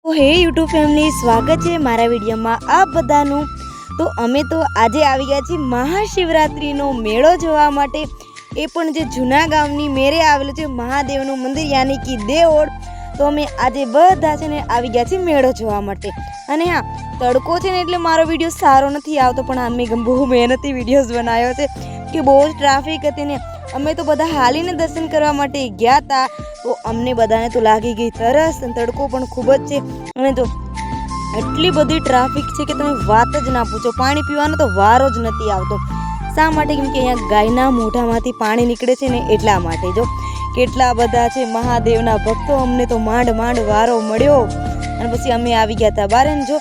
તો હે YouTube family, સ્વાગત છે મારા વિડીયોમાં આપ બધાનું। તો અમે તો આજે આવી ગયા છીએ મહાશિવરાત્રિનો મેળો જોવા માટે, એ પણ જે જૂના ગામની મેરે આવેલું છે મહાદેવનું મંદિર યાની કે દેવોળ। તો અમે આજે બધા છે ને આવી ગયા છીએ મેળો જોવા માટે। અને હા, તડકો છે ને એટલે મારો વિડીયો સારો નથી આવતો, પણ અમે બહુ મહેનતી વિડીયોઝ બનાવ્યો છે કે બહુ જ ટ્રાફિક હતી ને અમે તો બધા હાલીને દર્શન કરવા માટે ગયા હતા। તો અમને બધાને તો લાગી ગઈ તરસ, તડકો પણ ખૂબ જ છે અને તો એટલી બધી ટ્રાફિક છે કે તમે વાત જ ના પૂછો। પાણી પીવાનો તો વારો જ નથી આવતો। શા માટે? કેમ કે અહીંયા ગાયના મોઢામાંથી પાણી નીકળે છે ને એટલા માટે। જો કેટલા બધા છે મહાદેવના ભક્તો, અમને તો માંડ માંડ વારો મળ્યો અને પછી અમે આવી ગયા હતા બારે જો।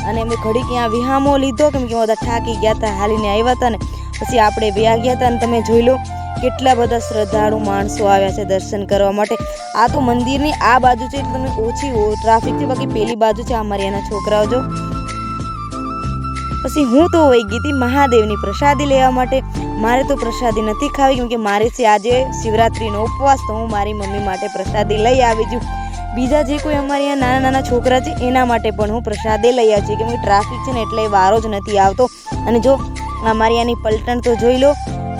અને અમે ઘડીક અહીંયા વિહામો લીધો કેમ કે બધા થાકી ગયા હતા, હાલીને આવ્યા હતા ને પછી આપણે વ્યા ગયા હતા। અને તમે જોઈ લો કેટલા બધા શ્રદ્ધાળુ માણસો આવ્યા છે દર્શન કરવા માટે। આ તો મંદિરની આ બાજુ છે એટલે તમે ઓછી ટ્રાફિક છે, બાકી પેલી બાજુ છે અમારી એના છોકરાઓ જો। પછી હું તો વહી ગઈ હતી મહાદેવની પ્રસાદી લેવા માટે। મારે તો પ્રસાદી નથી ખાવી કેમ કે મારે છે આજે શિવરાત્રિનો ઉપવાસ, તો હું મારી મમ્મી માટે પ્રસાદી લઈ આવી છું। બીજા જે કોઈ અમારે અહીંયા નાના નાના છોકરા છે એના માટે પણ હું પ્રસાદી લઈ આવી છું કેમ કે ટ્રાફિક છે ને એટલે વારો જ નથી આવતો। અને જો અમારી આની પલટણ તો જોઈ લો,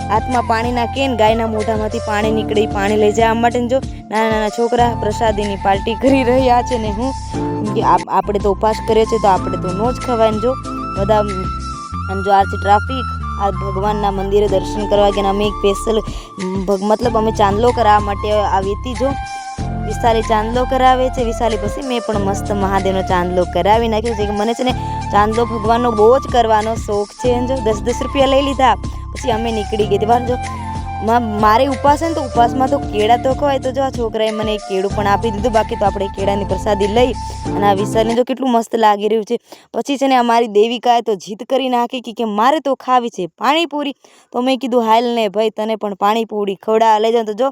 હાથમાં પાણીના કેન, ગાયના મોઢામાંથી પાણી નીકળે, પાણી લઈ જવા માટે જો નાના નાના છોકરા પ્રસાદીની પાર્ટી કરી રહ્યા છે ને હું આપણે તો ઉપવાસ કર્યો છે તો આપણે તો નો જ ખવાય જો બધા। અને જો આથી ટ્રાફિક આ ભગવાનના મંદિરે દર્શન કરવા ગયા, અમે એક સ્પેશિયલ મતલબ અમે ચાંદલો કરાવવા માટે આવી હતી જો। વિશાલી ચાંદલો કરાવે છે, વિશાલી પછી મેં પણ મસ્ત મહાદેવનો ચાંદલો કરાવી નાખ્યો છે કે મને છે ને ચાંદલો ભગવાનનો બહુ જ કરવાનો શોખ છે। જો 10-10 રૂપિયા લઈ લીધા પછી અમે નીકળી ગઈ હતી જો। મારે ઉપવાસ ને તો ઉપવાસમાં તો કેળા તો ખવાય, તો જો આ છોકરાએ મને કેળું પણ આપી દીધું, બાકી તો આપણે કેળાની પ્રસાદી લઈ અને આ વિશાલને જો કેટલું મસ્ત લાગી રહ્યું છે। પછી છે ને અમારી દેવિકાએ તો જીદ કરી નાખી કે મારે તો ખાવી છે પાણીપુરી। તો મેં કીધું હાલ ને ભાઈ તને પણ પાણીપુરી ખવડાવવા લઈ જાઉં। તો જો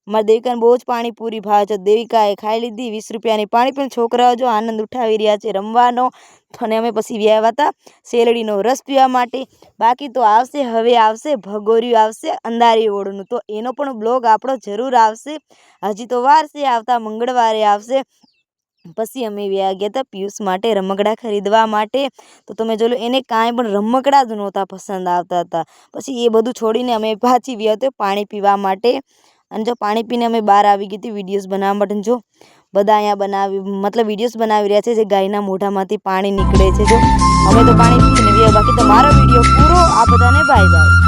મારી દેવિકાને બહુ જ પાણીપુરી ભાવે છે, દેવિકાએ ખાઈ લીધી 20 રૂપિયાની પાણી, પણ છોકરાઓ જો આનંદ ઉઠાવી રહ્યા છે રમવાનો। અને અમે પછી વ્યાવ્યા હતા શેરડીનો રસ પીવા માટે। બાકી તો આવશે, હવે આવશે ભગોરિયું, આવશે અંધારી ઓળનું, તો એનો પણ બ્લોગ આપણો જરૂર આવશે। હજી તો વાર છે, આવતા મંગળવારે આવશે। પછી અમે વ્યા ગયા હતા પિયુષ માટે રમકડા ખરીદવા માટે। તો તમે જોઈ લો એને કાંઈ પણ રમકડા જ નહોતા પસંદ આવતા હતા, પછી એ બધું છોડીને અમે પાછી વ્યા હતા પાણી પીવા માટે। અને જો પાણી પીને અમે બહાર આવી ગઈ હતી વિડીયોઝ બનાવવા માટે। જો બધા અહીંયા વિડીયોઝ બનાવી રહ્યા છે જે ગાયના મોઢામાંથી પાણી નીકળે છે। જો અમે તો પાણી પીને વ્યા, બાકી તો મારો વિડીયો પૂરો। આ બધાને બાય બાય।